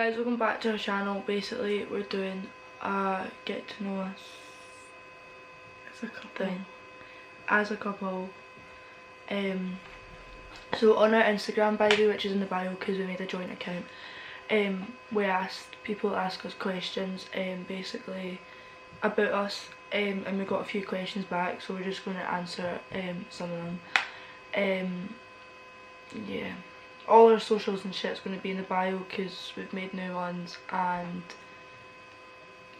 guys, welcome back to our channel. Basically, we're doing a get to know us As a couple. thing as a couple. So on our Instagram bio, which is in the bio because we made a joint account, we asked people to ask us questions, basically about us, and we got a few questions back, so we're just going to answer some of them. Yeah, all our socials and shit's going to be in the bio because we've made new ones, and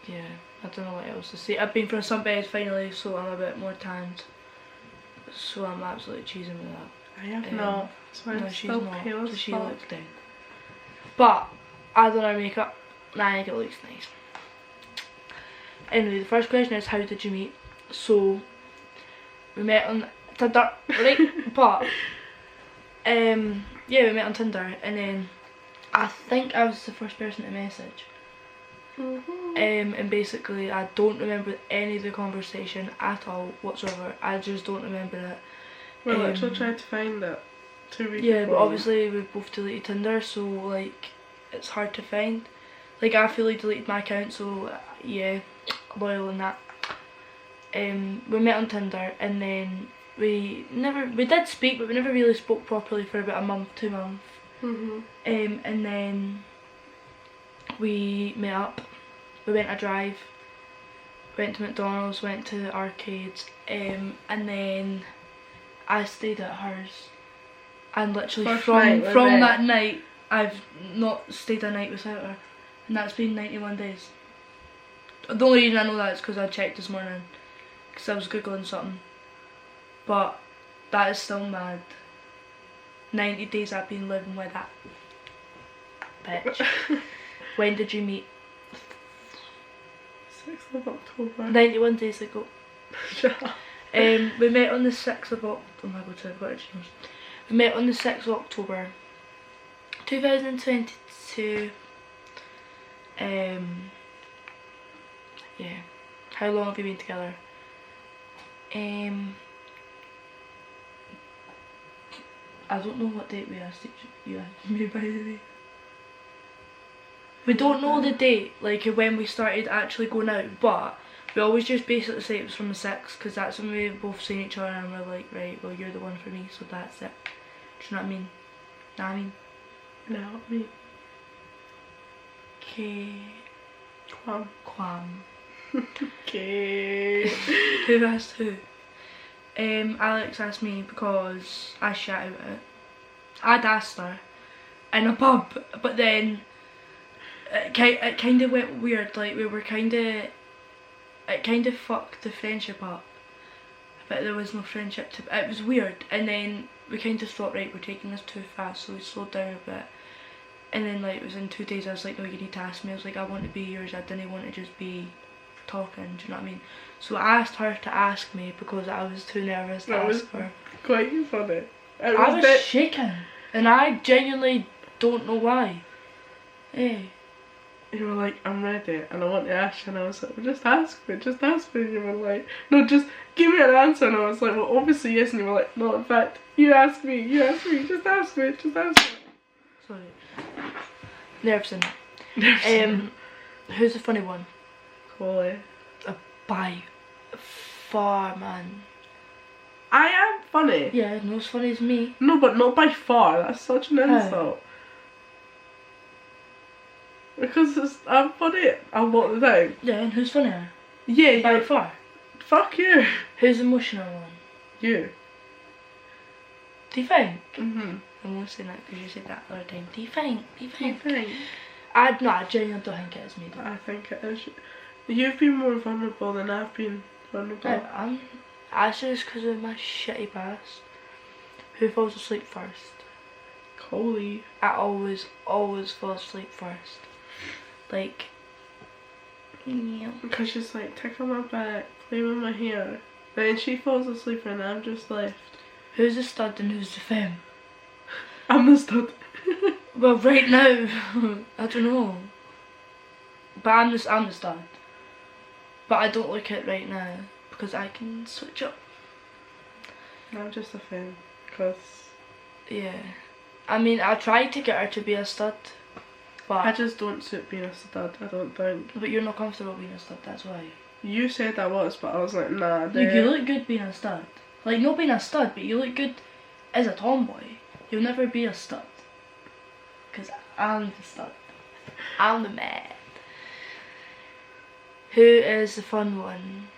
yeah, I don't know what else to say. I've been for a sunbed finally, so I'm a bit more tanned, so I'm absolutely cheesing with that. I have not. So No, I'm she's still not, pale so as she fuck. looks down. But I done our makeup, and I think it looks nice. Anyway, the first question is, how did you meet? So we met on Tinder, right? But yeah, we met on Tinder, and then I think I was the first person to message. And basically I don't remember any of the conversation at all whatsoever. I just don't remember it. We literally tried to find it 2 weeks Yeah, ago. but obviously we both deleted Tinder, so like it's hard to find. Like I fully deleted my account, so yeah, loyal in that. We met on Tinder, and then we did speak, but we never really spoke properly for about a month, 2 months. And then we met up. We went a drive. Went to McDonald's, went to arcades, and then I stayed at hers. And literally First from night we met. that night, I've not stayed a night without her, and that's been 91 days. The only reason I know that is because I checked this morning, because I was googling something. But that is still mad. 90 days I've been living with that bitch. When did you meet? 6th of October. 91 days ago. Shut up. We met on the 6th of October. Oh my god, I've got it changed. We met on the 6th of October 2022. Yeah. How long have you been together? I don't know what date we asked you asked me, by the way. We don't know the date, like when we started actually going out, but we always just basically say it was from the 6th, because that's when we both seen each other and we're like, right, well you're the one for me, so that's it. Do you know what I mean? Know what I mean? No, me. Okay. Quam. Okay. Who asked who? Alex asked me because I shat out it. I'd asked her in a pub, but then it kind of went weird. Like we were it kind of fucked the friendship up. But there was no friendship to. It was weird, and then we kind of thought, right, we're taking this too fast, so we slowed down a bit. And then like it was in 2 days, I was like, no, you need to ask me. I was like, I want to be yours. I didn't want to just be talking. Do you know what I mean? So I asked her to ask me because I was too nervous to That was ask her. quite funny. I was shaking, and I genuinely don't know why. Hey. You were like, I'm ready, and I want to ask you, and I was like, well, just ask me. And you were like, no, just give me an answer, and I was like, well, obviously yes, and you were like, no, in fact, you ask me, just ask me. Sorry. Nerves in who's the funny one? Chloe. By far, man. I am funny. Yeah, not as funny as me. No, but not by far. That's such an How? insult. Because I'm funny a lot of the time. Yeah, and who's funnier? Yeah, By you're. far. Fuck you. Who's the emotional one? You. Do you think? Mhm. I'm not saying that because you said that the other time. Do you think? You think? I genuinely don't think it is me though. I think it is. You've been more vulnerable than I've been vulnerable. I'm actually just because of my shitty past. Who falls asleep first? Chloe. I always fall asleep first. Like, yeah. Because she's like, tickle my back, play with my hair. Then she falls asleep and I'm just left. Who's the stud and who's the femme? I'm the stud. Well, right now, I don't know. But I'm the stud. But I don't look it right now because I can switch up. I'm just a fan. Because Yeah. I mean, I tried to get her to be a stud. But I just don't suit being a stud, I don't think. but you're not comfortable being a stud. That's why. You said I was, but I was like, nah. You look good being a stud. Like, not being a stud, but you look good as a tomboy. You'll never be a stud. Because I'm the stud. I'm the man. Who is the fun one?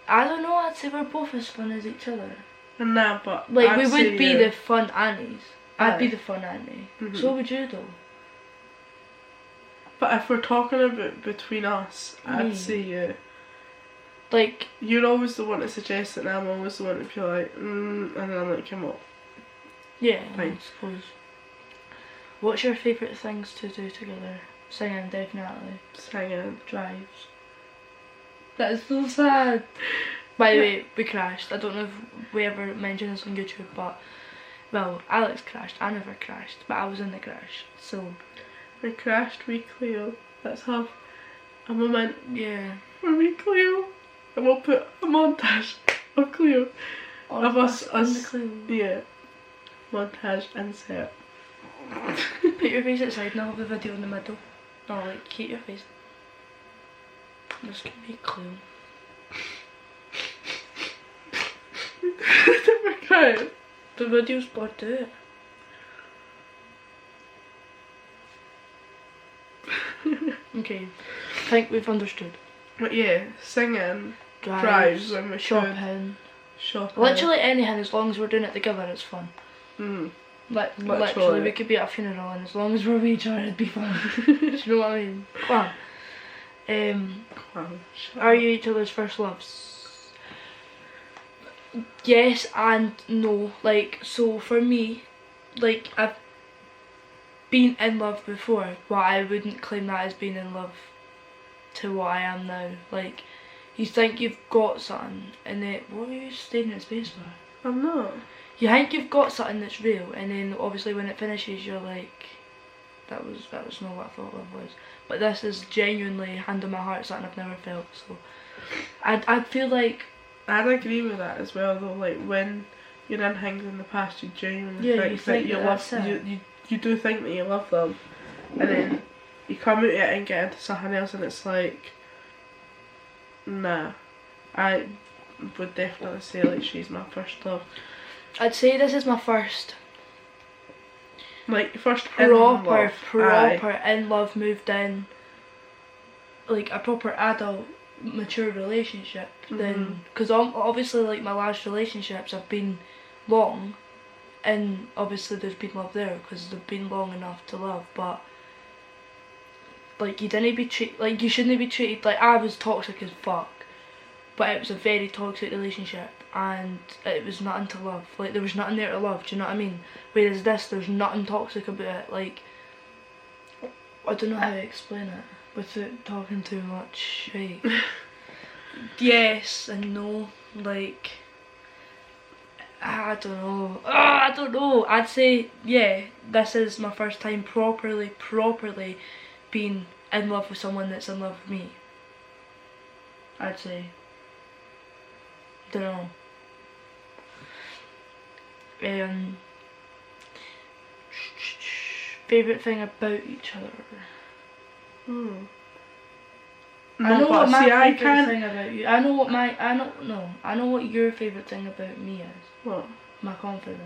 I don't know, I'd say we're both as fun as each other. Nah, but Like, I'd we say would be you. the fun Annies. I'd be Aye. the fun Annie. Mhm. So would you, though. But if we're talking about between us, I'd Me. say you. Like, You're always the one to suggest it, and I'm always the one to be like, and then I'm like, come on. yeah, I Fine. suppose. What's your favourite things to do together? Singing, definitely. Singing. Drives. That is so sad. By the way, we crashed. I don't know if we ever mentioned this on YouTube, but well, Alex crashed. I never crashed, but I was in the crash. So We crashed with Cleo. Let's have a moment yeah, for me, Cleo. And we'll put a montage of Cleo. all Of us- on the us- clue. Yeah. Montage insert. Put your face outside and I'll have the video in the middle. No, like keep your face. This could be a clue. We're crying. The video's got to do it. Okay, I think we've understood. But yeah, singing, Drives, drives when we should, shopping. shopping. Literally anything, as long as we're doing it together, it's fun. Mm. Like, Literally. literally, we could be at a funeral, and as long as we're with each other, it'd be fun. Do you know what I mean? Wow. Wow, shut Are up. you each other's first loves? Yes and no. Like, so for me, like, I've been in love before, but I wouldn't claim that as being in love to what I am now. Like, you think you've got something, and then, what are you staring at space for? I'm not. You think you've got something that's real, and then obviously when it finishes, you're like, that was not what I thought love was. But this is genuinely, hand on my heart, something I've never felt. So, I'd feel like, I'd agree with that as well though, like when you're in things in the past you genuinely Yeah, you think that think you that love that's it. you do think that you love them, and then you come out of it and get into something else and it's like, nah. I would definitely say like she's my first love. I'd say this is my first Like first in love. proper Aye. in love, moved in, like a proper adult, mature relationship. Then, because obviously like my last relationships have been long, and obviously there's been love there because they've been long enough to love, but like you didn't be like you shouldn't be treated like I was toxic as fuck, but it was a very toxic relationship and it was nothing to love. Like there was nothing there to love. Do you know what I mean? Whereas this, there's nothing toxic about it. Like I don't know how to explain it without talking too much. Right? Yes and no. Like I don't know. I don't know. I'd say yeah. This is my first time properly being in love with someone that's in love with me. I'd say. Don't know. Favorite thing about each other. Hmm. I know No, what but my see, I favorite can't. thing about you. I know what my. I know what your favorite thing about me is. What? My confidence.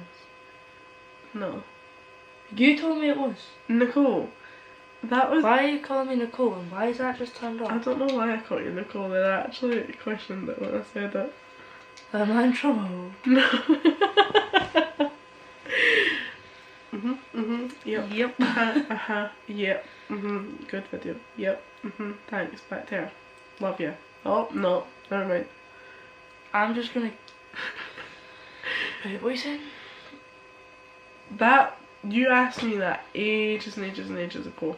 No. You told me it was. Nicole. That was. Why are you calling me Nicole, and why is that just turned I off? don't know why I called you Nicole. They actually questioned it when I said it. Am I in trouble? Yep. Yep. Yep. Good video. Yep. Thanks. Back there. Love you. Oh no. Never mind. I'm just gonna. Wait, what are you saying? That you asked me that ages and ages and ages ago.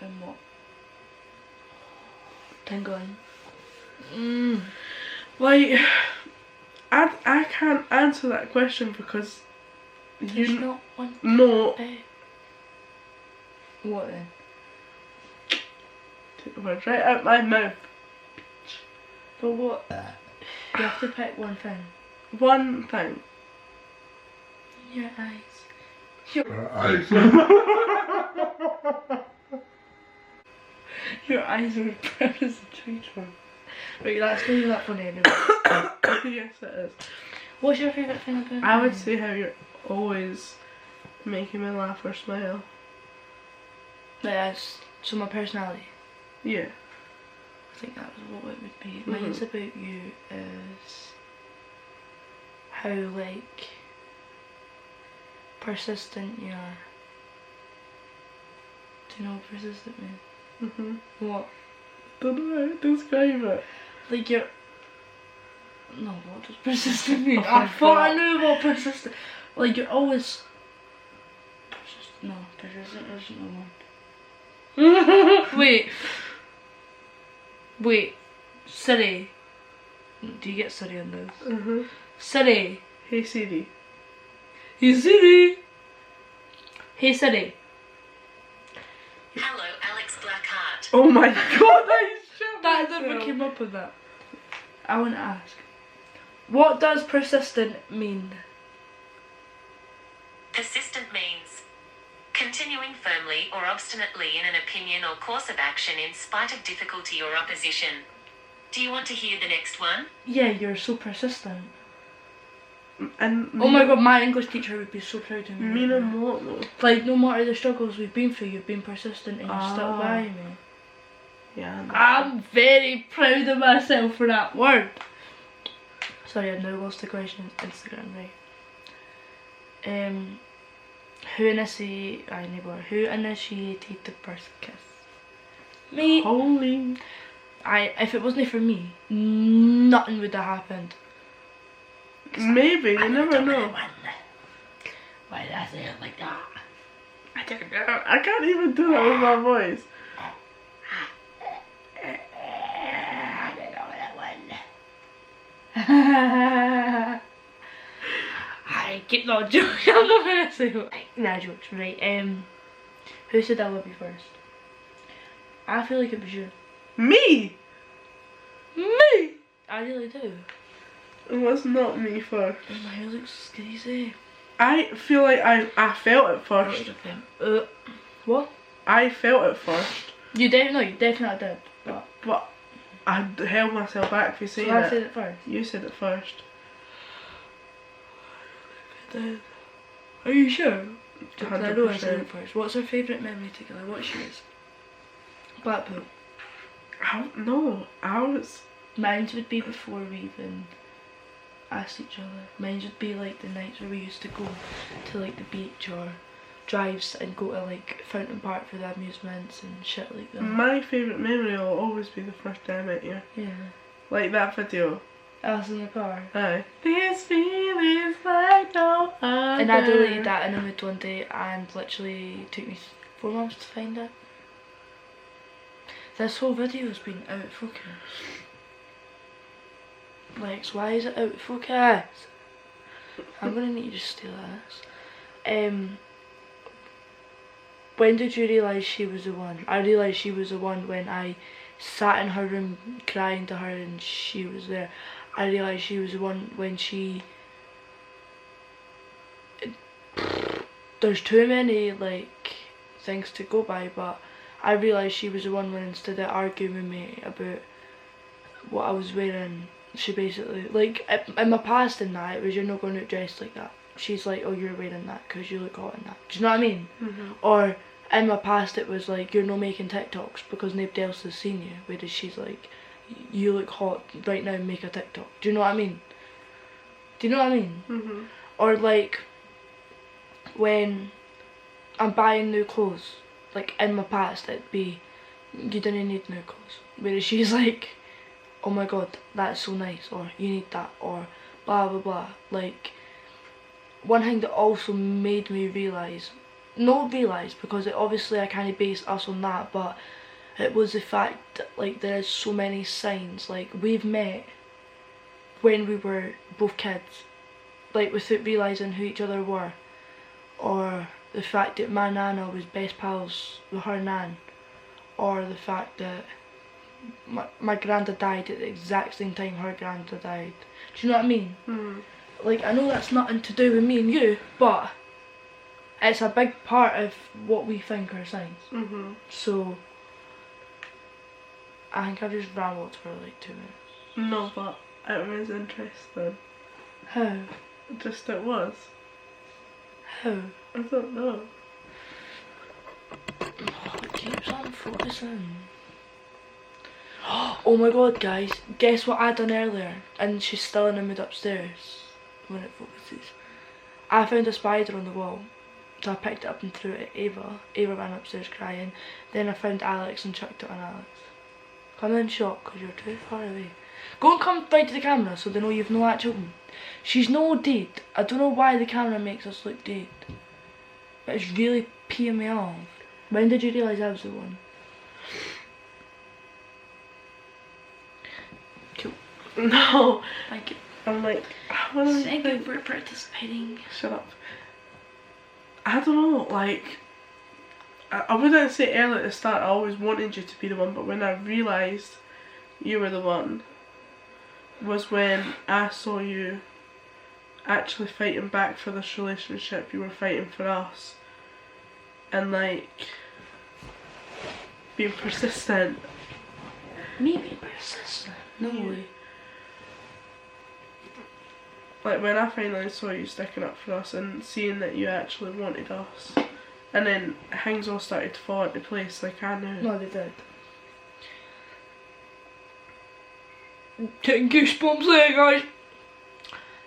And what? Tingling. Like, I can't answer that question because There's you not one. know. What then? Take the words right out my mouth. But what? You have to pick one thing. One thing. Your eyes. Your eyes are brown as a tree trunk. Right, that's not even that funny anyway. Yes, it is. What's your favourite thing about I would me? say how you're always making me laugh or smile. That's so my personality. Yeah. I think that was what it would be. Mine's about you is how like persistent you are. Do you know what persistent means? What? Don't know how to describe it. Like you're. No, what does persistent mean? Oh, I thought I fuck. knew what persistent. Like you're always. No, persistent isn't the one. Wait. Siri. Do you get Siri on this? Siri. Hey Siri. Hey Siri. Hey Siri. Hello, Alex Blackheart. Oh my god, I shit That myself. never came up with that. I want to ask. What does persistent mean? Persistent means continuing firmly or obstinately in an opinion or course of action in spite of difficulty or opposition. Do you want to hear the next one? Yeah, you're so persistent. And Oh my god, my English teacher would be so proud of me. mean and what though? Like, no matter the struggles we've been through, you've been persistent and you're stuck Ah. by me. Yeah. I'm very proud of myself for that word. Sorry, I now lost the question on Instagram, right? Who initiated the first kiss? Me. Holy. If it wasn't for me, nothing would have happened. Maybe, you never know. Why did I say it like that? I don't know. I can't even do that with my voice. I keep not joking. I'm not gonna say what. Nah, jokes, right? Who said I love you first? I feel like it was you. Me! Me! I really do. It was not me first. Oh, my hair looks crazy. I feel like I felt it first. What? I felt it first. You definitely did. But I held myself back for saying So I it. said it first. You said it first. Are you sure? Because I know I said 100%. it first. What's our favourite memory together? What's yours? Blackpool. No, ours. Mine would be before we even asked each other. Mine would be like the nights where we used to go to like the beach or drives and go to like Fountain Park for the amusements and shit like that. My favourite memory will always be the first day I met you. Yeah. Like that video. Us in the car. Aye. This feeling's like no other. And I deleted that in a mood one day and literally took me 4 months to find it. This whole video's been out of focus. Lex, why is it out of focus? I'm gonna need you to steal this. When did you realise she was the one? I realised she was the one when I sat in her room crying to her and she was there. I realised she was the one when she... There's too many like things to go by, but I realised she was the one when instead of arguing with me about what I was wearing, she basically, like, in my past in that, it was, you're not going to dress like that. She's like, oh, you're wearing that because you look hot in that. Do you know what I mean? Mm-hmm. Or in my past it was like, you're not making TikToks because nobody else has seen you. Whereas she's like, you look hot right now, make a TikTok. Do you know what I mean? Do you know what I mean? Mm-hmm. Or like, when I'm buying new clothes, like in my past it'd be, you didn't need new clothes. Whereas she's like, oh my god, that's so nice, or you need that, or blah blah blah. Like, one thing that also made me realise, not realise because it obviously I kind of based us on that, but it was the fact that like there's so many signs. Like, we've met when we were both kids, like without realising who each other were, or the fact that my nana was best pals with her nan, or the fact that my granddad died at the exact same time her granddad died. Do you know what I mean? Mm. Like, I know that's nothing to do with me and you, but it's a big part of what we think are signs. So I think I've just rambled for like 2 minutes. No, but it was interesting. How? Just it was. How? I don't know. Oh, it keeps on focusing. Oh my god, guys, guess what I done earlier? And she's still in the mood upstairs when it focuses. I found a spider on the wall, so I picked it up and threw it at Ava. Ava ran upstairs crying. Then I found Alex and chucked it on Alex. Come in shock because you're too far away. Go and come right to the camera so they know you've no actual. She's no dead. I don't know why the camera makes us look dead, but it's really peeing me off. When did you realise I was the one? Cool. No. Thank you. I'm like, I wanna Thank you for participating. Shut up. I don't know, like, I wouldn't say earlier at the start I always wanted you to be the one, but when I realised you were the one was when I saw you actually fighting back for this relationship. You were fighting for us and like being persistent. Me being persistent? No way. Like when I finally saw you sticking up for us and seeing that you actually wanted us, and then things all started to fall into place, like I knew. No, they did. Getting goosebumps there, guys.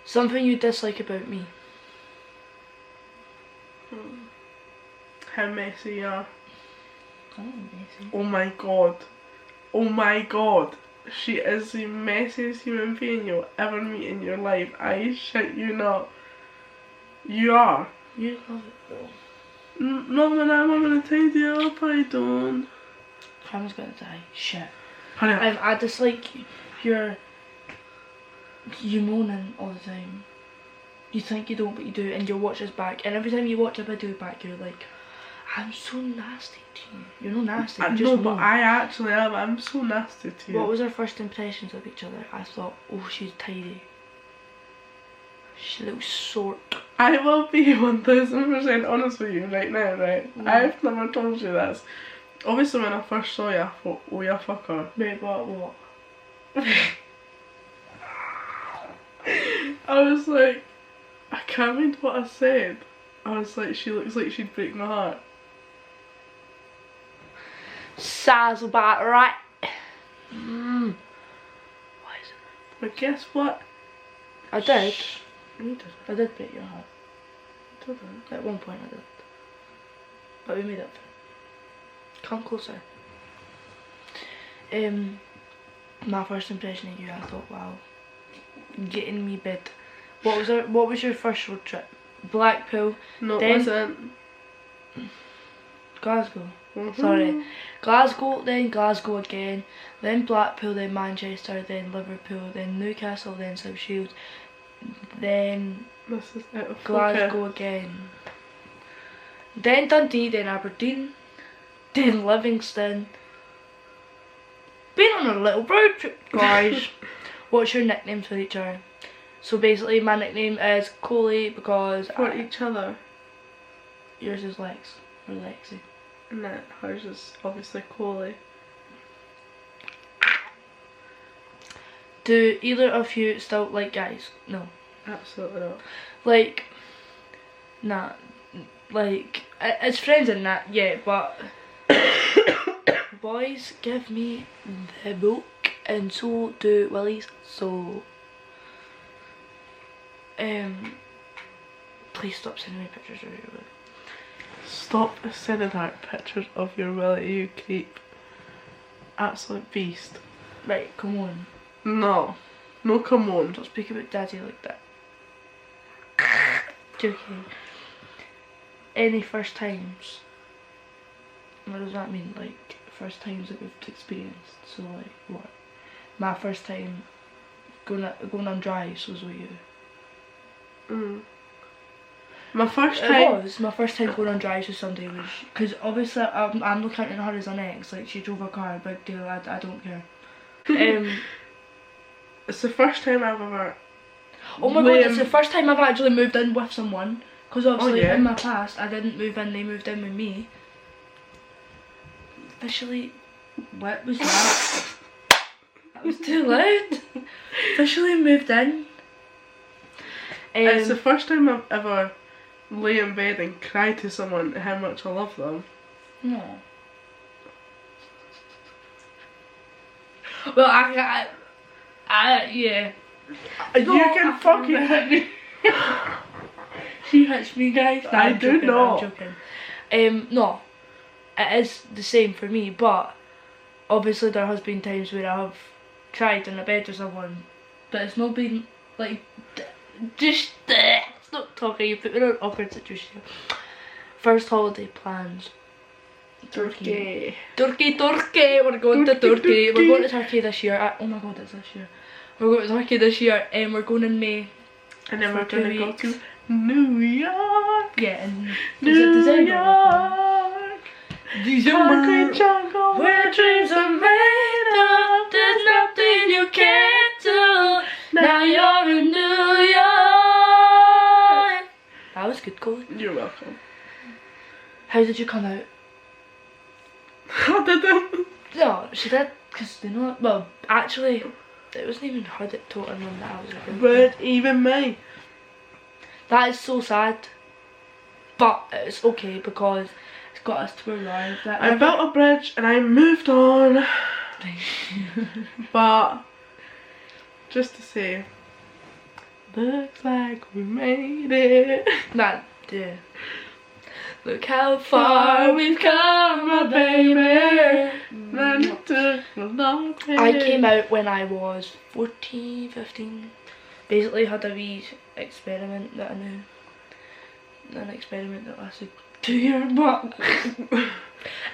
Something you dislike about me. How messy you are. Oh, messy. Oh my god. Oh my god. She is the messiest human being you'll ever meet in your life. I shit you not. You are. You love it though. Not when I'm gonna tidy up, I don't. Grandma's gonna die. Shit. Hurry up. I dislike you moaning all the time. You think you don't, but you do, and you'll watch us back. And every time you watch a video back, you're like, I'm so nasty to you. You're not nasty. I You know, just but moan. I actually am. I'm so nasty to you. What was our first impressions of each other? I thought, oh, she's tidy. She looks short. I will be 1000% honest with you right now, right? Mm. I've never told you this. Obviously, when I first saw you, I thought, oh, you fucker. Wait, what? I was like, I can't read what I said. I was like, she looks like she'd break my heart. Sounds about right. Why is it? But guess what? I did. You didn't. I did break your heart. You didn't. At one point I did. But we made up for it. Come closer. My first impression of you, I thought, wow. Get in me bed. What was your first road trip? Blackpool, No, it Then- wasn't. Glasgow. Mhm. Sorry. Glasgow, then Glasgow again, then Blackpool, then Manchester, then Liverpool, then Newcastle, then South Shields, then This is out of Glasgow again, then Dundee, then Aberdeen, then Livingston. Been on a little road trip, guys. What's your nicknames for each other? So basically my nickname is Coley because For each other. yours is Lex, or Lexi. And that hers is obviously Coley. Do either of you still like guys? No. Absolutely not. Like, nah. Like, as friends and that, yeah, but boys give me the book and so do Willies, so please stop sending me pictures of your Willie. Stop sending out pictures of your Willie, you creep. Absolute beast. Right, come on. No. No, come on. Don't speak about daddy like that. Joking. Any first times? What does that mean? Like, first times that we've experienced. So like, what? My first time going on drives was with you. My first It time. was. My first time going on drives with somebody was... Because obviously I'm not counting her as an ex. Like, she drove a car, big deal, I don't care. It's the first time I've ever. Oh my god, it's the first time I've actually moved in with someone. Because obviously yeah. in my past, I didn't move in, they moved in with me. Officially, what was that? That was too loud. Officially moved in. It's the first time I've ever lay in bed and cried to someone how much I love them. No. Well, yeah. You No, can I fucking can't. hit me. She hits me, guys. No, I I'm do joking, not. I'm joking. No, it is the same for me, but obviously there has been times where I have cried in a bed with someone, but it's not been like stop talking. You put me in an awkward situation. First holiday plans. Turkey. Turkey. We're going to Turkey, Turkey. We're Turkey. going to Turkey this year. Oh my god, it's this year. We're going to Turkey this year, and we're going in May. And then For we're 2 gonna go weeks. to New York. Yeah, and New December? York. Concrete jungle Where dreams are made of, there's nothing you can't do. Now you're in New York. That was good, Colin. You're welcome. How did you come out? I didn't. No, she did, because they know. Well, actually, it wasn't even her that told her mum that I was a girl. But even me. That is so sad. But it's okay because it's got us to arrive. That I built a bridge and I moved on. But just to say, looks like we made it. That, yeah. Look how far we've come, my baby. And it took a long time. I came out when I was 14, 15. Basically had a wee experiment that I knew. An experiment that lasted 2 years, but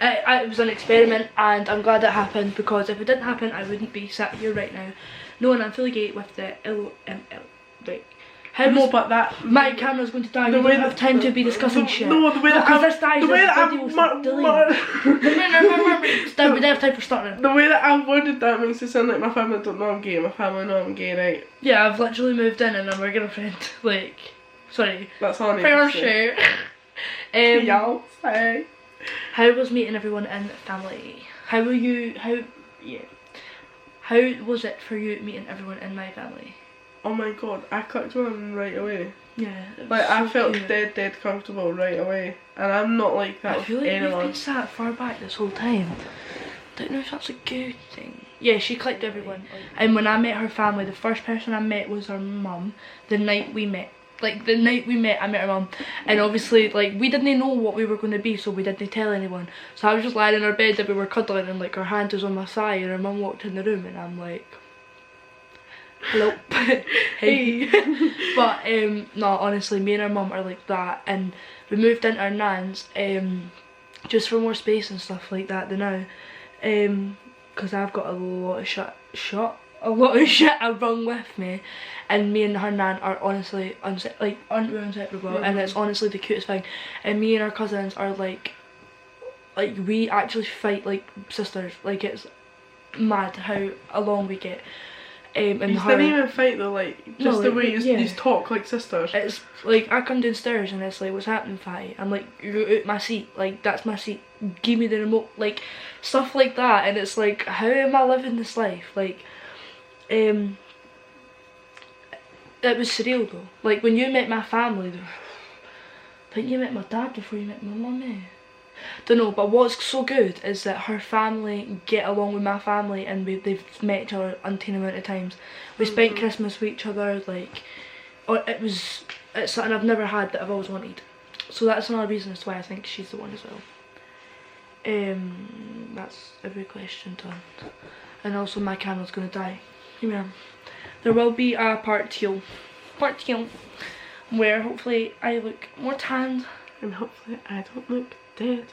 it was an experiment and I'm glad it happened, because if it didn't happen I wouldn't be sat here right now knowing I'm fully gay with the LML. Right. How No, was but that my camera's going to die, the we way don't have time to be discussing shit. No, the way that because I've- this dies, the way this that video's I've delayed. We don't have time for starting. The way that I've worded that makes it sound like my family don't know I'm gay. My family know I'm gay, right? Yeah, I've literally moved in and we're girlfriend. Like, sorry. That's all I need Fair to say. share. Y'all say. How was meeting everyone in family? How was it for you meeting everyone in my family? Oh my god, I clicked with them right away. Yeah. it was Like, I so felt cute. dead comfortable right away. And I'm not like that I with feel like you've anyone. been sat far back this whole time. Don't know if that's a good thing. Yeah, she clicked everyone. And when I met her family, the first person I met was her mum. The night we met. Like, the night we met, I met her mum. And obviously, like, we didn't know what we were going to be, so we didn't tell anyone. So I was just lying in her bed that we were cuddling, and, like, her hand was on my side, and her mum walked in the room, and I'm like, hello. Hey. But, no, honestly, me and her mum are like that. And we moved into our nan's, just for more space and stuff like that than now. Because I've got a lot of shit wrong with me, and me and her nan are honestly inseparable, and it's honestly the cutest thing. And me and our cousins are like we actually fight like sisters. Like, it's mad how along we get. And You didn't even fight though, like, just No, the like, way you yeah. talk like sisters. It's like, I come downstairs and it's like, what's happening, Fatty? I'm like, you're out my seat, like, that's my seat, give me the remote, like, stuff like that. And it's like, how am I living this life? Like, it was surreal though. Like, when you met my family, I think you met my dad before you met my mummy. Don't know, but what's so good is that her family get along with my family, and they've met each other umpteen amount of times. We spent Christmas with each other, like, it's something I've never had that I've always wanted. So that's another reason as to why I think she's the one as well. That's every question done. And also my camera's gonna die. Yeah. There will be a part two, where hopefully I look more tanned. And hopefully I don't look dead.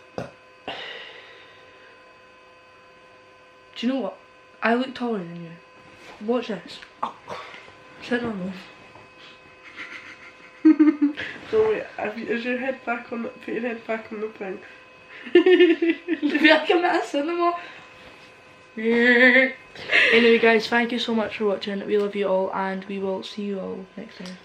Do you know what? I look taller than you. Watch this. Sit normal. So wait, is your head back on the, put your head back on the thing. I feel like I'm at a cinema. Anyway guys, thank you so much for watching. We love you all, and we will see you all next time.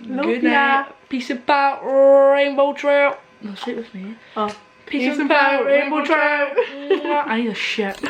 Love Good ya. night. Peace about Rainbow Trout. No, say it with me. Oh. Peace about Rainbow Trout. I need a shit.